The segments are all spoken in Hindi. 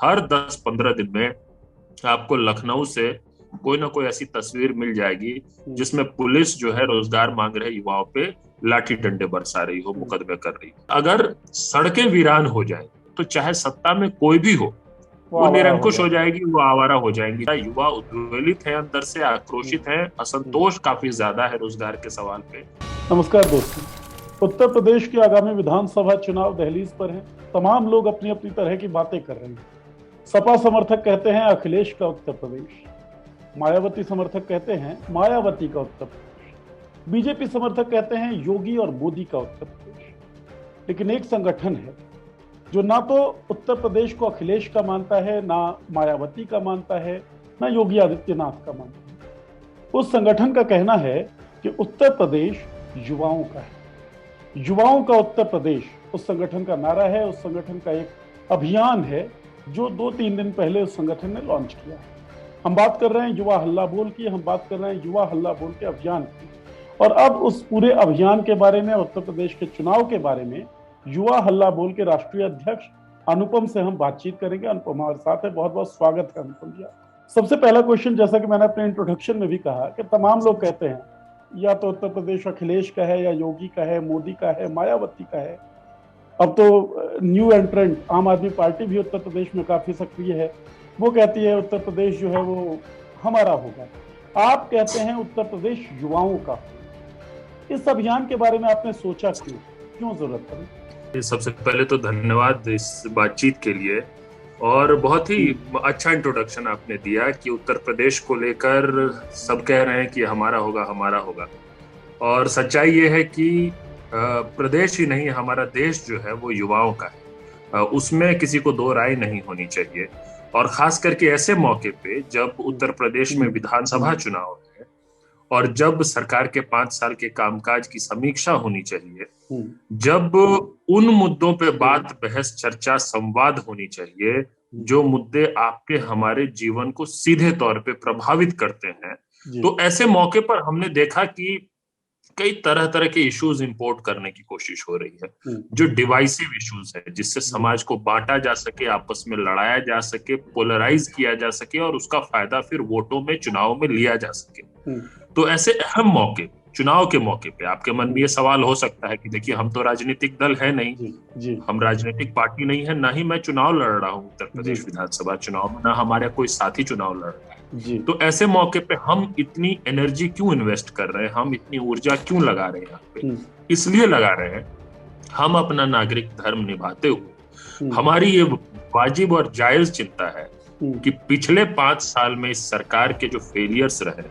हर 10-15 दिन में आपको लखनऊ से कोई ना कोई ऐसी तस्वीर मिल जाएगी जिसमें पुलिस जो है रोजगार मांग रहे युवाओं पे लाठी डंडे बरसा रही हो, मुकदमे कर रही हो। अगर सड़कें वीरान हो जाए तो चाहे सत्ता में कोई भी हो, वो वो आवारा हो निरंकुश हो जाए। जाएगी, वो आवारा हो जाएंगी। युवा उद्वेलित है, अंदर से आक्रोशित है, हम्म। असंतोष काफी ज्यादा है रोजगार के सवाल पे। नमस्कार दोस्तों। उत्तर प्रदेश के आगामी विधानसभा चुनाव दहलीज पर है। तमाम लोग अपनी अपनी तरह की बातें कर रहे हैं। सपा समर्थक कहते हैं अखिलेश का उत्तर प्रदेश, मायावती समर्थक कहते हैं मायावती का उत्तर प्रदेश, बीजेपी समर्थक कहते हैं योगी और मोदी का उत्तर प्रदेश। लेकिन एक संगठन है जो ना तो उत्तर प्रदेश को अखिलेश का मानता है, ना मायावती का मानता है, ना योगी आदित्यनाथ का मानता है। उस संगठन का कहना है कि उत्तर प्रदेश युवाओं का है, युवाओं का उत्तर प्रदेश उस संगठन का नारा है। उस संगठन का एक अभियान है जो 2-3 दिन पहले उस संगठन ने लॉन्च किया है। हम बात कर रहे हैं युवा हल्ला बोल की, हम बात कर रहे हैं युवा हल्ला बोल के अभियान की। और अब उस पूरे अभियान के बारे में, उत्तर प्रदेश के चुनाव के बारे में युवा हल्ला बोल के राष्ट्रीय अध्यक्ष अनुपम से हम बातचीत करेंगे। अनुपम हमारे साथ है, बहुत बहुत स्वागत है अनुपम जी। सबसे पहला क्वेश्चन, जैसा कि मैंने अपने इंट्रोडक्शन में भी कहा कि तमाम लोग कहते हैं या तो उत्तर प्रदेश अखिलेश का है, या योगी का है, मोदी का है, मायावती का है। अब तो न्यू एंट्रेंट आम आदमी पार्टी भी उत्तर प्रदेश में काफी सक्रिय है। वो कहती है उत्तर प्रदेश जो है वो हमारा होगा। आप कहते हैं उत्तर प्रदेश युवाओं का। इस अभियान के बारे में आपने सोचा क्यों, क्यों जरूरत पड़ी? सबसे पहले तो धन्यवाद इस बातचीत के लिए, और बहुत ही अच्छा इंट्रोडक्शन आपने दिया कि उत्तर प्रदेश को लेकर सब कह रहे हैं कि हमारा होगा, हमारा होगा। और सच्चाई ये है कि प्रदेश ही नहीं, हमारा देश जो है वो युवाओं का है। उसमें किसी को दो राय नहीं होनी चाहिए। और खास करके ऐसे मौके पे जब उत्तर प्रदेश में विधानसभा चुनाव है और जब सरकार के 5 साल के कामकाज की समीक्षा होनी चाहिए, जब उन मुद्दों पे बात, बहस, चर्चा, संवाद होनी चाहिए जो मुद्दे आपके हमारे जीवन को सीधे तौर पे प्रभावित करते हैं, तो ऐसे मौके पर हमने देखा कि कई तरह तरह के इश्यूज इंपोर्ट करने की कोशिश हो रही है, जो डिवाइसिव इश्यूज है, जिससे समाज को बांटा जा सके, आपस में लड़ाया जा सके, पोलराइज किया जा सके और उसका फायदा फिर वोटों में, चुनाव में लिया जा सके। तो ऐसे अहम मौके, चुनाव के मौके पे आपके मन में ये सवाल हो सकता है कि देखिए, हम तो राजनीतिक दल है नहीं, हम राजनीतिक पार्टी नहीं है, ना ही मैं चुनाव लड़ रहा हूँ उत्तर प्रदेश विधानसभा चुनाव में, ना हमारा कोई साथी चुनाव लड़ रहा है। तो ऐसे मौके पे हम इतनी एनर्जी क्यों इन्वेस्ट कर रहे हैं, हम इतनी ऊर्जा क्यों लगा रहे हैं यहाँ पे? इसलिए लगा रहे हैं, हम अपना नागरिक धर्म निभाते हुए हमारी ये वाजिब और जायज चिंता है कि पिछले 5 साल में इस सरकार के जो फेलियर्स रहे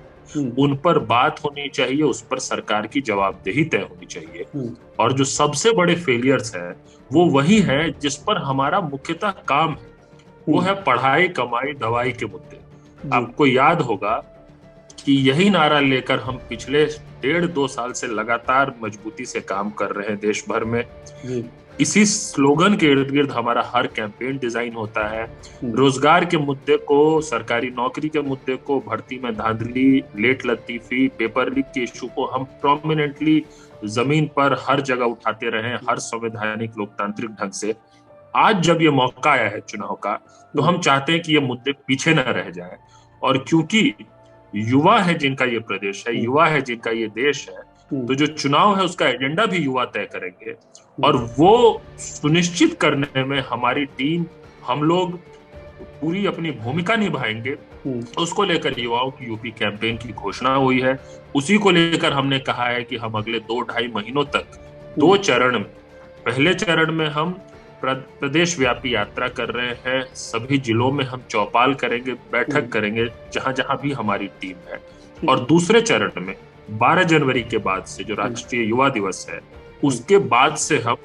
उन पर बात होनी चाहिए, उस पर सरकार की जवाबदेही तय होनी चाहिए। और जो सबसे बड़े फेलियर्स हैं वो वही है जिस पर हमारा मुख्यतः काम है, वो है पढ़ाई, कमाई, दवाई के मुद्दे। आपको याद होगा कि यही नारा लेकर हम पिछले 1.5-2 साल से लगातार मजबूती से काम कर रहे हैं देश भर में। इसी स्लोगन के इर्द गिर्द हमारा हर कैंपेन डिजाइन होता है। रोजगार के मुद्दे को, सरकारी नौकरी के मुद्दे को, भर्ती में धांधली, लेट लतीफी, पेपर लीक के इशू को हम प्रोमिनेंटली जमीन पर हर जगह उठाते रहे, हर संवैधानिक लोकतांत्रिक ढंग से। आज जब ये मौका आया है चुनाव का, तो हम चाहते हैं कि ये मुद्दे पीछे न रह जाए। और क्योंकि युवा है जिनका ये प्रदेश है, युवा है जिनका ये देश है, तो जो चुनाव है उसका एजेंडा भी युवा तय करेंगे। और वो सुनिश्चित करने में हमारी टीम, हम लोग पूरी अपनी भूमिका निभाएंगे। उसको लेकर युवाओं की यूपी कैंपेन की घोषणा हुई है। उसी को लेकर हमने कहा है कि हम अगले 2-2.5 महीनों तक 2 चरण में, पहले चरण में हम प्रदेश व्यापी यात्रा कर रहे हैं, सभी जिलों में हम चौपाल करेंगे, बैठक करेंगे जहां जहां भी हमारी टीम है। और दूसरे चरण में 12 जनवरी के बाद से, जो राष्ट्रीय युवा दिवस है, उसके बाद से हम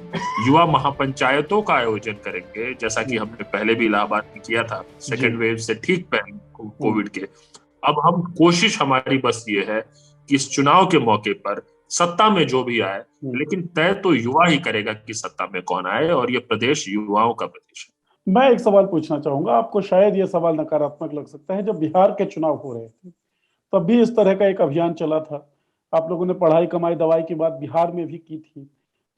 युवा महापंचायतों का आयोजन करेंगे, जैसा कि हमने पहले भी इलाहाबाद में किया था सेकेंड वेव से ठीक पहले कोविड के। अब हम कोशिश, हमारी बस ये है कि इस चुनाव के मौके पर सत्ता में जो भी आए, लेकिन तय तो युवा ही करेगा कि सत्ता में कौन आए, और ये प्रदेश युवाओं का प्रदेश है। मैं एक सवाल पूछना चाहूंगा आपको, शायद ये सवाल नकारात्मक लग सकता है। जब बिहार के चुनाव हो रहे थे तब भी इस तरह का एक अभियान चला था। आप लोगों ने पढ़ाई, कमाई, दवाई की बात बिहार में भी की थी।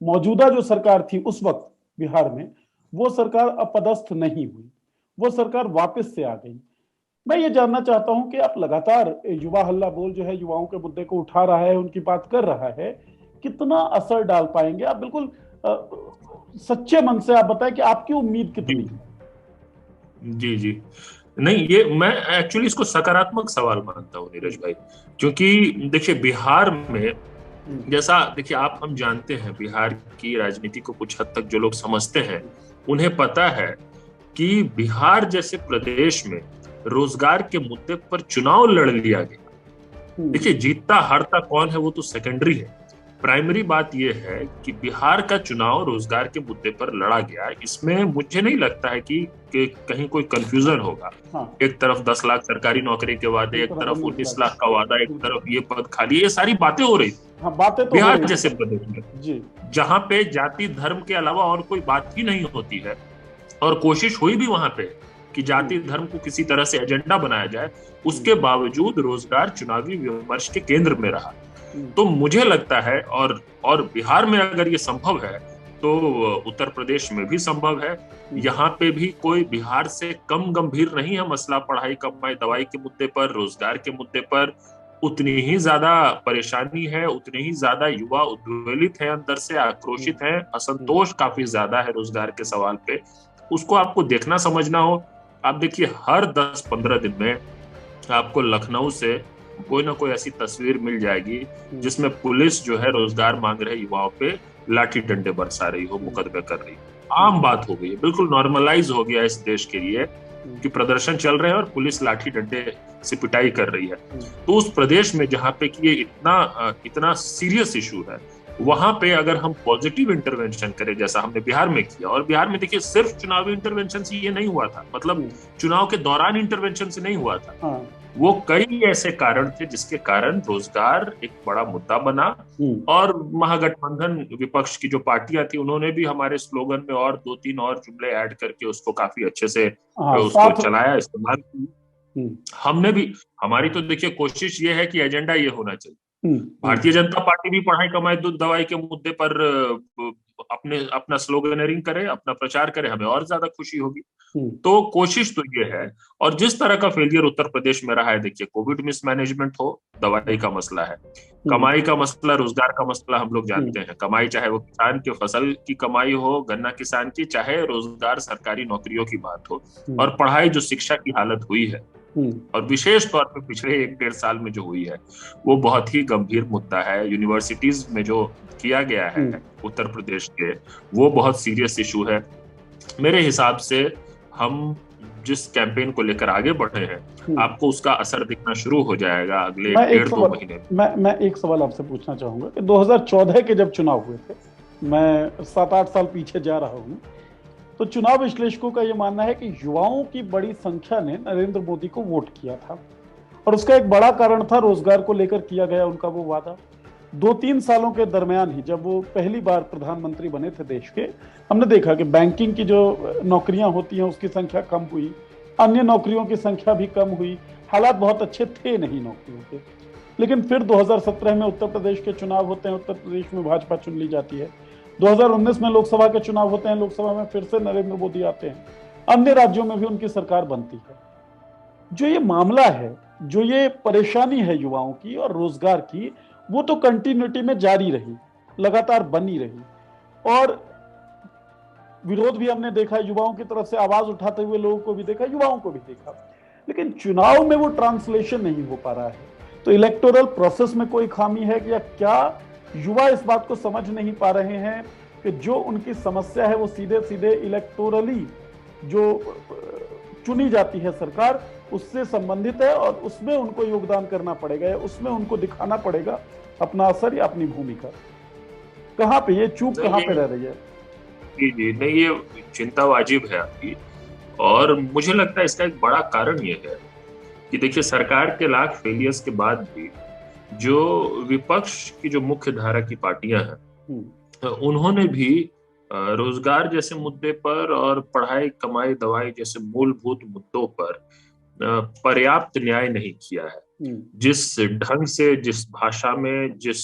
मौजूदा जो सरकार थी उस वक्त बिहार में, वो सरकार अपदस्थ नहीं हुई, वो सरकार वापस से आ गई। मैं ये जानना चाहता हूं कि आप लगातार युवा हल्ला बोल जो है युवाओं के मुद्दे को उठा रहा है, उनकी बात कर रहा है, कितना असर डाल पाएंगे आप? बिल्कुल सच्चे मन से आप बताएं कि आपकी उम्मीद कितनी जी है? जी जी। नहीं, ये मैं एक्चुअली इसको सकारात्मक सवाल मानता हूँ नीरज भाई। क्योंकि देखिए बिहार में, हम्म, जैसा देखिए आप, हम जानते हैं बिहार की राजनीति को कुछ हद तक जो लोग समझते हैं उन्हें पता है कि बिहार जैसे प्रदेश में रोजगार के मुद्दे पर चुनाव लड़ लिया गया। हम्म, देखिए जीतता हारता कौन है वो तो सेकेंडरी है। प्राइमरी बात यह है कि बिहार का चुनाव रोजगार के मुद्दे पर लड़ा गया। इसमें मुझे नहीं लगता है कि कहीं कोई कंफ्यूजन होगा। हाँ, एक तरफ 10 लाख सरकारी नौकरी के वादे, एक एक तरफ तरफ 19 19 लाख लाख का वादा, एक बिल्कुल। तरफ ये पद खाली, ये सारी बातें हो रही थी हाँ, बातें तो हो बिहार रही जैसे थी। प्रदेश में, जी। जहां पे जाति धर्म के अलावा और कोई बात ही नहीं होती है। और कोशिश हुई भी वहां पे कि हम्म, जाति धर्म को किसी तरह से एजेंडा बनाया जाए, हम्म, उसके बावजूद रोजगार चुनावी विमर्श के केंद्र में रहा। हम्म, तो मुझे लगता है, और बिहार में अगर ये संभव है तो उत्तर प्रदेश में भी संभव है। हम्म, यहाँ पे भी कोई बिहार से कम गंभीर नहीं है मसला। पढ़ाई कमाई दवाई के मुद्दे पर, रोजगार के मुद्दे पर उतनी ही ज्यादा परेशानी है, उतने ही ज्यादा युवा उद्वेलित हैं, अंदर से हम्म, आक्रोशित हैं, हम्म, असंतोष काफी ज्यादा है रोजगार के सवाल पे। उसको आपको देखना समझना हो, आप देखिए हर 10-15 दिन में आपको लखनऊ से कोई ना कोई ऐसी तस्वीर मिल जाएगी हम्म, जिसमें पुलिस जो है रोजगार मांग रहे युवाओं पे लाठी डंडे बरसा रही हो, हम्म, मुकदमे कर रही हो। हम्म, आम बात हो गई है, बिल्कुल नॉर्मलाइज हो गया इस देश के लिए हम्म, कि प्रदर्शन चल रहे हैं और पुलिस लाठी डंडे से पिटाई कर रही है। हम्म, तो उस प्रदेश में जहां पे कि ये इतना इतना सीरियस इशू है, वहां पे अगर हम पॉजिटिव इंटरवेंशन करें जैसा हमने बिहार में किया, और बिहार में देखिए सिर्फ चुनावी इंटरवेंशन से ये नहीं हुआ था, मतलब हम्म, चुनाव के दौरान इंटरवेंशन से नहीं हुआ था। हाँ, वो कई ऐसे कारण थे जिसके कारण रोजगार एक बड़ा मुद्दा बना। हम्म, और महागठबंधन विपक्ष की जो पार्टियां थी उन्होंने भी हमारे स्लोगन में और 2-3 और जुमले ऐड करके उसको काफी अच्छे से हाँ, उसको साथ। चलाया, इस्तेमाल किया। हम्म, हमने भी, हमारी तो देखिए कोशिश ये है कि एजेंडा ये होना चाहिए। हम्म, भारतीय जनता पार्टी भी पढ़ाई कमाई दूध दवाई के मुद्दे पर अपने अपना स्लोगनरिंग करे, अपना प्रचार करे, हमें और ज्यादा खुशी होगी। हम्म, तो कोशिश तो ये है। और जिस तरह का फेलियर उत्तर प्रदेश में रहा है, देखिए कोविड मिसमैनेजमेंट हो, दवाई का मसला है, हम्म, कमाई का मसला, रोजगार का मसला, हम लोग हम्म, जानते हैं। कमाई चाहे वो किसान के फसल की कमाई हो, गन्ना किसान की, चाहे रोजगार सरकारी नौकरियों की बात हो, हम्म, और पढ़ाई जो शिक्षा की हालत हुई है, हम्म, और विशेष तौर पे पिछले 1-1.5 साल में जो हुई है, वो बहुत ही गंभीर मुद्दा है। यूनिवर्सिटीज में जो किया गया है हम्म, उत्तर प्रदेश के, वो बहुत सीरियस इशू है। मेरे हिसाब से हम जिस कैंपेन को लेकर आगे बढ़े हैं, हम्म। आपको उसका असर दिखना शुरू हो जाएगा अगले मैं एक 1.5-2 सवाल महीने में। मैं एक सवाल आपसे पूछना चाहूंगा कि 2014 के जब चुनाव हुए थे, मैं 7-8 साल पीछे जा रहा हूँ, तो चुनाव विश्लेषकों का यह मानना है कि युवाओं की बड़ी संख्या ने नरेंद्र मोदी को वोट किया था, और उसका एक बड़ा कारण था रोजगार को लेकर किया गया उनका वो वादा। 2-3 सालों के दरमियान ही जब वो पहली बार प्रधानमंत्री बने थे देश के, हमने देखा कि बैंकिंग की जो नौकरियां होती हैं उसकी संख्या कम हुई, अन्य नौकरियों की संख्या भी कम हुई, हालात बहुत अच्छे थे नहीं नौकरियों के। लेकिन फिर 2017 में उत्तर प्रदेश के चुनाव होते हैं, उत्तर प्रदेश में भाजपा चुन ली जाती है। 2019 में लोकसभा के चुनाव होते हैं, लोकसभा में फिर से नरेंद्र मोदी आते हैं, अन्य राज्यों में भी उनकी सरकार बनती है। जो ये मामला है, जो ये परेशानी है युवाओं की और रोजगार की, वो तो कंटिन्यूटी में जारी रही, लगातार बनी रही, और विरोध भी हमने देखा, युवाओं की तरफ से आवाज उठाते हुए लोगों को भी देखा, युवाओं को भी देखा। लेकिन चुनाव में वो ट्रांसलेशन नहीं हो पा रहा है। तो इलेक्टोरल प्रोसेस में कोई खामी है या क्या युवा इस बात को समझ नहीं पा रहे हैं कि जो उनकी समस्या है वो सीधे सीधे इलेक्टोरली जो चुनी जाती है सरकार उससे संबंधित है, और उसमें उनको योगदान करना पड़ेगा, या उसमें उनको दिखाना पड़ेगा अपना असर या अपनी भूमिका? कहाँ पे ये चूक कहाँ पे रह रही है? जी जी, नहीं ये चिंता वाजिब है आपकी। और मुझे लगता है इसका एक बड़ा कारण ये है कि देखिए सरकार के लाख फेलियर्स के बाद भी जो विपक्ष की जो मुख्य धारा की पार्टियां हम्म, हैं, उन्होंने भी रोजगार जैसे मुद्दे पर और पढ़ाई कमाई दवाई जैसे मूलभूत मुद्दों पर पर्याप्त न्याय नहीं किया है। हम्म, जिस ढंग से, जिस भाषा में, जिस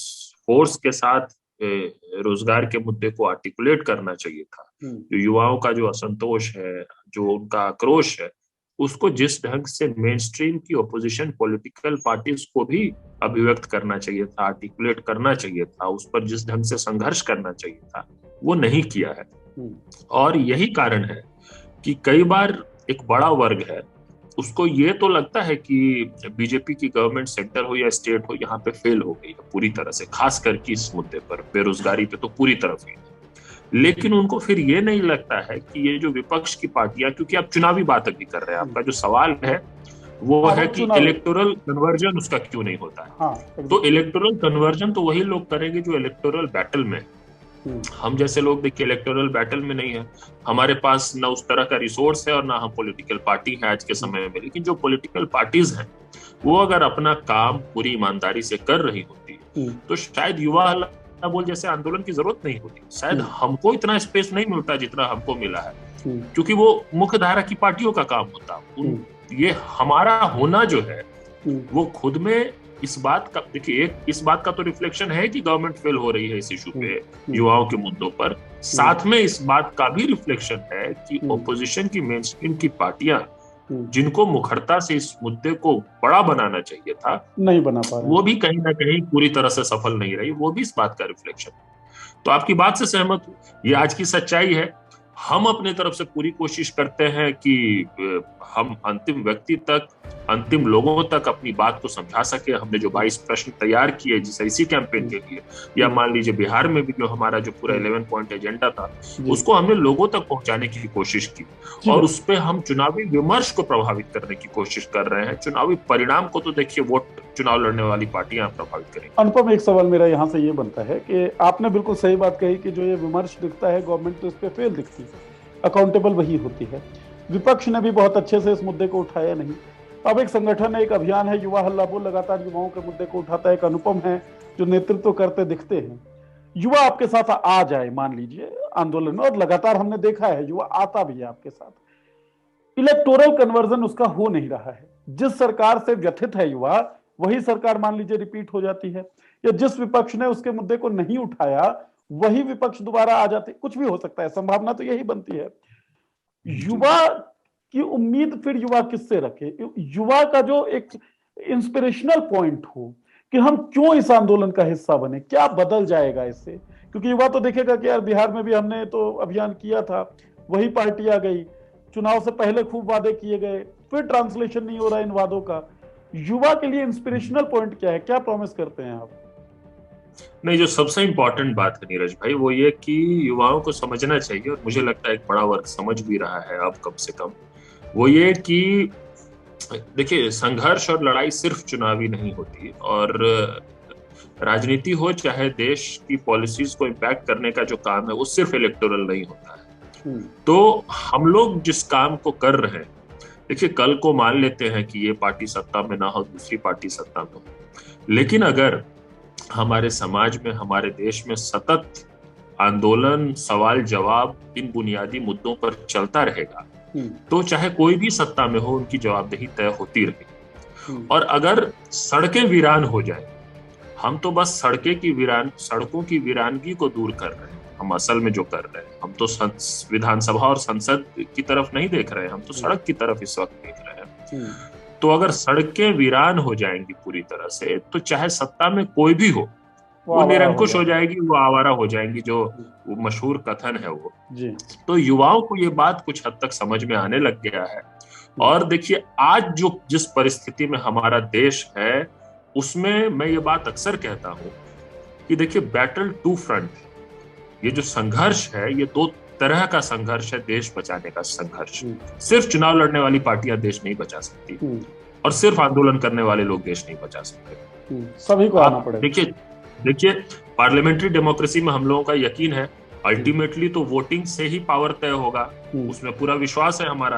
फोर्स के साथ रोजगार के मुद्दे को आर्टिकुलेट करना चाहिए था, जो युवाओं का जो असंतोष है, जो उनका आक्रोश है, उसको जिस ढंग से मेन स्ट्रीम की ओपोजिशन पॉलिटिकल पार्टीज को भी अभिव्यक्त करना चाहिए था, आर्टिकुलेट करना चाहिए था, उस पर जिस ढंग से संघर्ष करना चाहिए था, वो नहीं किया है। और यही कारण है कि कई बार एक बड़ा वर्ग है, उसको ये तो लगता है कि बीजेपी की गवर्नमेंट सेंटर हो या स्टेट हो, यहाँ पे फेल हो गई है पूरी तरह से, खास करके इस मुद्दे पर, बेरोजगारी पे तो पूरी तरह फेल है। लेकिन उनको फिर ये नहीं लगता है कि ये जो विपक्ष की पार्टियां, क्योंकि आप चुनावी बात अभी कर रहे हैं, आपका जो सवाल है वो है कि इलेक्टोरल कन्वर्जन उसका क्यों नहीं होता है। तो इलेक्टोरल कन्वर्जन तो वही लोग करेंगे जो इलेक्टोरल बैटल में, हम जैसे लोग देखिए इलेक्टोरल बैटल में नहीं है, हमारे पास ना उस तरह का रिसोर्स है और ना हम पॉलिटिकल पार्टी है आज के समय में। लेकिन जो पॉलिटिकल पार्टीज हैं वो अगर अपना काम पूरी ईमानदारी से कर रही होती तो शायद युवा हल्ला बोल जैसे आंदोलन की जरूरत नहीं होती, शायद हमको इतना स्पेस नहीं मिलता जितना हमको मिला है, क्योंकि वो मुख्य धारा की पार्टियों का काम होता। ये हमारा होना जो है वो खुद में इस बात का, देखिए एक इस बात का तो रिफ्लेक्शन है कि गवर्नमेंट फेल हो रही है इस इशू पे, युवाओं के मुद्दों पर, साथ में इस बात का भी रिफ्लेक्शन है कि ओपोजिशन की मेन स्ट्रीम की पार्टियां जिनको मुखरता से इस मुद्दे को बड़ा बनाना चाहिए था, नहीं बना पा रहे, वो भी कहीं ना कहीं पूरी तरह से सफल नहीं रही, वो भी इस बात का रिफ्लेक्शन है। तो आपकी बात से सहमत हूं, ये आज की सच्चाई है। हम अपने तरफ से पूरी कोशिश करते हैं कि हम अंतिम व्यक्ति तक, अंतिम लोगों तक अपनी बात को समझा सके। हमने जो 22 प्रश्न तैयार किए जिसे इसी कैंपेन के लिए, या मान लीजिए बिहार में भी जो हमारा जो पूरा 11 पॉइंट एजेंडा था, उसको हमने लोगों तक पहुंचाने की कोशिश की, और उस पर हम चुनावी विमर्श को प्रभावित करने की कोशिश कर रहे हैं। चुनावी परिणाम को तो देखिए वोट चुनाव लड़ने वाली पार्टियां प्रभावित करेंगी। अनुपम, एक सवाल मेरा यहाँ से ये बनता है कि आपने बिल्कुल सही बात कही कि जो ये विमर्श दिखता है गवर्नमेंट तो इस पे फेल दिखती है, अकाउंटेबल वही होती है। विपक्ष ने भी बहुत अच्छे से इस मुद्दे को उठाया नहीं। अब एक संगठन है, एक अभियान है, युवा हल्ला बोल लगातार युवाओं के मुद्दे को उठाता है। एक अनुपम है जो नेतृत्व करते दिखते हैं। युवा आपके साथ आ जाए मान लीजिए आंदोलन में, और लगातार हमने देखा है युवा आता भी है आपके साथ, इलेक्टोरल कन्वर्जन उसका हो नहीं रहा है। जिस सरकार से व्यथित है युवा, वही सरकार मान लीजिए रिपीट हो जाती है, या जिस विपक्ष ने उसके मुद्दे को नहीं उठाया वही विपक्ष दोबारा आ जाते, कुछ भी हो सकता है, संभावना तो यही बनती है। युवा की उम्मीद फिर युवा किससे रखे? युवा का जो एक इंस्पिरेशनल पॉइंट हो कि हम क्यों इस आंदोलन का हिस्सा बने, क्या बदल जाएगा इससे? क्योंकि युवा तो देखेगा कि यार बिहार में भी हमने तो अभियान किया था, वही पार्टी आ गई, चुनाव से पहले खूब वादे किए गए, फिर ट्रांसलेशन नहीं हो रहा इन वादों का। युवा के लिए इंस्पिरेशनल पॉइंट क्या है, क्या प्रॉमिस करते हैं आप? नहीं, जो सबसे इंपॉर्टेंट बात है नीरज भाई वो ये कि युवाओं को समझना चाहिए, और मुझे लगता है एक बड़ा वर्ग समझ भी रहा है अब कम से कम, वो ये कि देखिए संघर्ष और लड़ाई सिर्फ चुनावी नहीं होती, और राजनीति हो चाहे देश की पॉलिसीज को इम्पैक्ट करने का जो काम है वो सिर्फ इलेक्टोरल नहीं होता है। तो हम लोग जिस काम को कर रहे हैं, देखिए कल को मान लेते हैं कि ये पार्टी सत्ता में ना हो, दूसरी पार्टी सत्ता में हो, लेकिन अगर हमारे समाज में, हमारे देश में सतत आंदोलन, सवाल जवाब इन बुनियादी मुद्दों पर चलता रहेगा, तो चाहे कोई भी सत्ता में हो उनकी जवाबदेही तय होती रहेगी। और अगर सड़कें वीरान हो जाए, हम तो बस सड़कों की वीरानगी को दूर कर रहे हैं, हम असल में जो कर रहे हैं, हम तो विधानसभा और संसद की तरफ नहीं देख रहे हैं, हम तो सड़क की तरफ इस वक्त देख रहे हैं। तो अगर सड़कें वीरान हो जाएंगी पूरी तरह से, तो चाहे सत्ता में कोई भी हो, वो निरंकुश हो जाएगी, वो आवारा हो जाएंगी, जो वो मशहूर कथन है वो जी। तो युवाओं को ये बात कुछ हद तक समझ में आने लग गया है। और देखिए आज जो जिस परिस्थिति में हमारा देश है, उसमें मैं ये बात अक्सर कहता हूं कि देखिए बैटल टू फ्रंट, ये जो संघर्ष है ये दो तरह का संघर्ष है। देश बचाने का संघर्ष, सिर्फ चुनाव लड़ने वाली पार्टियां देश नहीं बचा सकती, और सिर्फ आंदोलन करने वाले लोग देश नहीं बचा सकते, सभी को आना पड़ेगा। देखिए पार्लियामेंट्री डेमोक्रेसी में हम लोगों का यकीन है अल्टीमेटली तो वोटिंग से ही पावर तय होगा, उसमें पूरा विश्वास है हमारा।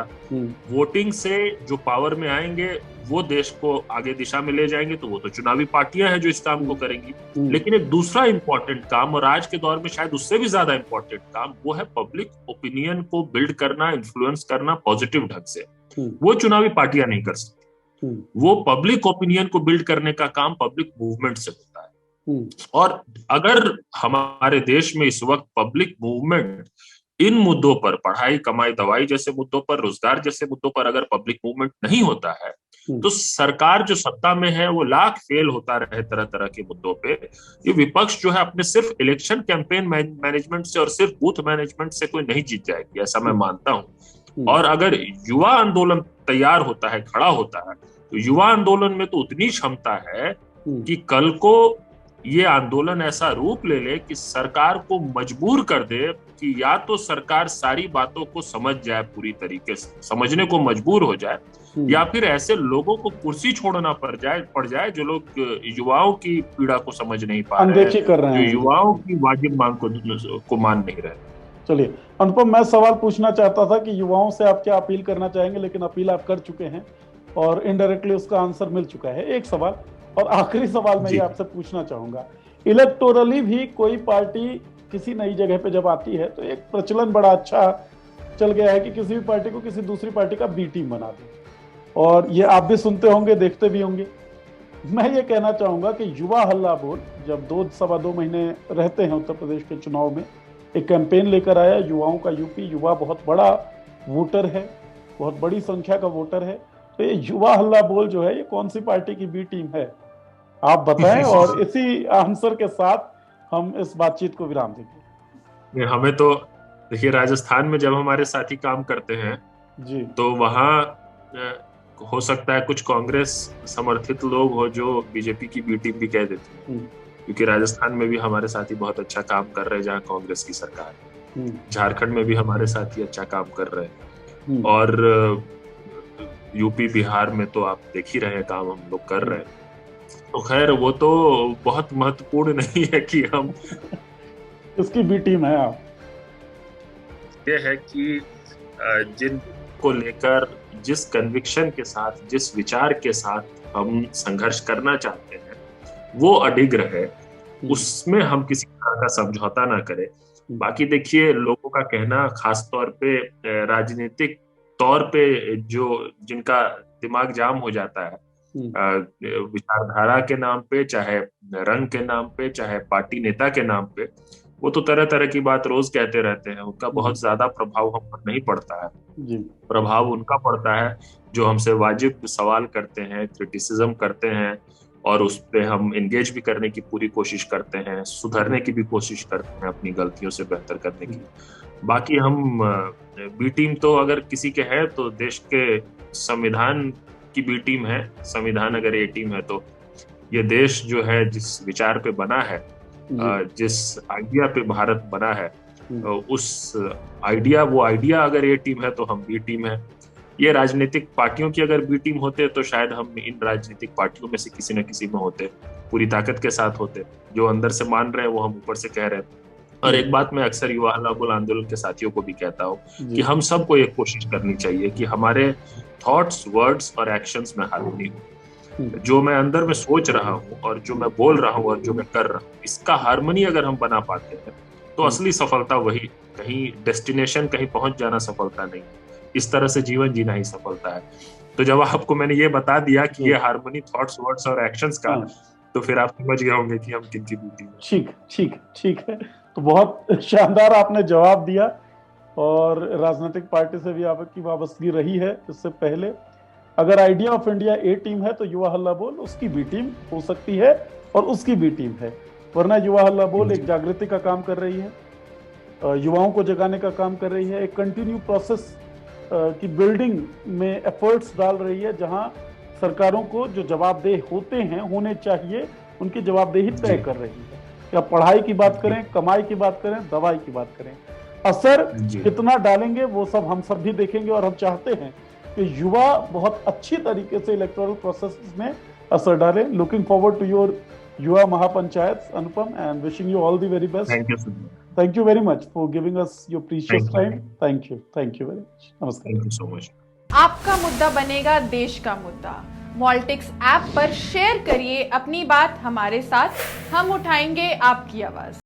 वोटिंग से जो पावर में आएंगे वो देश को आगे दिशा में ले जाएंगे, तो वो तो चुनावी पार्टियां हैं जो इस काम को करेंगी। लेकिन एक दूसरा इंपॉर्टेंट काम, और आज के दौर में शायद उससे भी ज्यादा इंपॉर्टेंट काम, वो है पब्लिक ओपिनियन को बिल्ड करना, इन्फ्लुएंस करना पॉजिटिव ढंग से। वो चुनावी पार्टियां नहीं कर सकती। वो पब्लिक ओपिनियन को बिल्ड करने का काम पब्लिक मूवमेंट से होता है। और अगर हमारे देश में इस वक्त पब्लिक मूवमेंट इन मुद्दों पर, पढ़ाई, कमाई, दवाई जैसे मुद्दों पर, रोजगार जैसे मुद्दों पर अगर पब्लिक मूवमेंट नहीं होता है, तो सरकार जो सत्ता में है वो लाख फेल होता रहे तरह तरह के मुद्दों पे। ये विपक्ष जो है अपने सिर्फ इलेक्शन कैंपेन मैनेजमेंट से और सिर्फ बूथ मैनेजमेंट से कोई नहीं जीत जाएगी, ऐसा मैं मानता हूं। और अगर युवा आंदोलन तैयार होता है, खड़ा होता है, तो युवा आंदोलन में तो उतनी क्षमता है कि कल को ये आंदोलन ऐसा रूप ले ले कि सरकार को मजबूर कर दे कि या तो सरकार सारी बातों को समझ जाए, पूरी तरीके से समझने को मजबूर हो जाए, या फिर ऐसे लोगों को कुर्सी छोड़ना पड़ जाए जो लोग युवाओं की पीड़ा को समझ नहीं पा रहे हैं, जो युवाओं की वाजिब मांग को मान नहीं रहे। चलिए अनुपम, मैं सवाल पूछना चाहता था कि युवाओं से आप क्या अपील करना चाहेंगे, लेकिन अपील आप कर चुके हैं और इनडायरेक्टली उसका आंसर मिल चुका है। एक सवाल और आखिरी सवाल मैं ये आपसे पूछना चाहूंगा, इलेक्टोरली भी कोई पार्टी किसी नई जगह पे जब आती है तो एक प्रचलन बड़ा अच्छा चल गया है कि किसी भी पार्टी को किसी दूसरी पार्टी का बी टीम बना दे, और ये आप भी सुनते होंगे, देखते भी होंगे। मैं ये कहना चाहूंगा कि युवा हल्ला बोल जब 2 महीने रहते हैं उत्तर प्रदेश के चुनाव में, एक कैंपेन लेकर आया युवाओं का। यूपी युवा बहुत बड़ा वोटर है, बहुत बड़ी संख्या का वोटर है, तो ये युवा हल्ला बोल जो है ये कौन सी पार्टी की बी टीम है, आप बताएं। और इसी आंसर के साथ हम इस बातचीत को विराम देंगे। हमें तो देखिए, राजस्थान में जब हमारे साथी काम करते हैं जी, तो वहाँ हो सकता है कुछ कांग्रेस समर्थित लोग हो जो बीजेपी की बी टीम भी कह देते हैं, क्योंकि राजस्थान में भी हमारे साथी बहुत अच्छा काम कर रहे हैं जहाँ कांग्रेस की सरकार है। झारखंड में भी हमारे साथी अच्छा काम कर रहे हैं, और यूपी बिहार में तो आप देख ही रहे हैं काम हम लोग कर रहे हैं। तो खैर वो तो बहुत महत्वपूर्ण नहीं है कि हम उसकी बी टीम है। आप ये है कि जिनको लेकर, जिस कन्विक्शन के साथ, जिस विचार के साथ हम संघर्ष करना चाहते हैं वो अडिग रहे, उसमें हम किसी तरह का समझौता ना करें। बाकी देखिए, लोगों का कहना, खास तौर पे राजनीतिक तौर पे जो जिनका दिमाग जाम हो जाता है विचारधारा के नाम पे, चाहे रंग के नाम पे, चाहे पार्टी नेता के नाम पे, वो तो तरह तरह की बात रोज कहते रहते हैं। उनका बहुत ज्यादा प्रभाव हम पर नहीं पड़ता है जी। प्रभाव उनका पड़ता है जो हमसे वाजिब सवाल करते हैं, क्रिटिसिज्म करते हैं, और उस पर हम एंगेज भी करने की पूरी कोशिश करते हैं, सुधरने की भी कोशिश करते हैं, अपनी गलतियों से बेहतर करने की। बाकी हम बी टीम तो अगर किसी के है तो देश के संविधान की बी टीम है। संविधान अगर ए टीम है तो ये देश जो है जिस विचार पे बना है, जिस आइडिया पे भारत बना है, उस वो आइडिया अगर ए टीम है तो हम बी टीम है। ये राजनीतिक पार्टियों की अगर बी टीम होते तो शायद हम इन राजनीतिक पार्टियों में से किसी न किसी में होते, पूरी ताकत के साथ होते। जो अंदर से मान रहे हैं वो हम ऊपर से कह रहे हैं। और एक बात मैं अक्सर युवा हल्ला बोल आंदोलन के साथियों को भी कहता हूँ कि हम सबको एक कोशिश करनी चाहिए कि हमारे थॉट्स, वर्ड्स और एक्शंस में हार्मनी हो। जो मैं अंदर में सोच रहा हूँ और जो मैं बोल रहा हूँ और जो मैं कर रहा हूँ, इसका हार्मनी अगर हम बना पाते हैं तो असली सफलता वही, कहीं डेस्टिनेशन, कहीं पहुंच जाना सफलता नहीं, इस तरह से जीवन जीना ही सफलता है। तो जब आपको मैंने ये बता दिया कि ये हार्मनी थॉट्स, वर्ड्स और एक्शंस का, तो फिर आप समझ गए होंगे कि हम किन की ड्यूटी में। ठीक है। तो बहुत शानदार आपने जवाब दिया, और राजनीतिक पार्टी से भी आपकी वाबस्तगी रही है इससे पहले। अगर idea of India A team है तो युवा हल्ला बोल उसकी बी टीम हो सकती है, और उसकी बी टीम है। वरना युवा हल्ला बोल एक जागृति का काम कर रही है, युवाओं को जगाने का काम कर रही है, एक कंटिन्यू प्रोसेस की बिल्डिंग में एफर्ट्स डाल रही है, जहां सरकारों को जो जवाबदेह होने चाहिए उनकी जवाबदेही तय कर रही है। क्या पढ़ाई की बात करें, कमाई की बात करें, दवाई की बात करें, असर कितना डालेंगे वो सब हम सब भी देखेंगे। और हम चाहते हैं कि युवा बहुत अच्छी तरीके से इलेक्टोरल प्रोसेस में असर डालें। Looking forward to your Yuva Mahapanchayat Anupam, and wishing you all the very best. Thank you very much for giving us your precious time. Thank you very much. नमस्कार। Thank you so much. आपका मुद्दा बनेगा देश का मुद्दा। मॉल्टिक्स ऐप पर शेयर करिए अपनी बात हमारे साथ, हम उठाएंगे आपकी आवाज।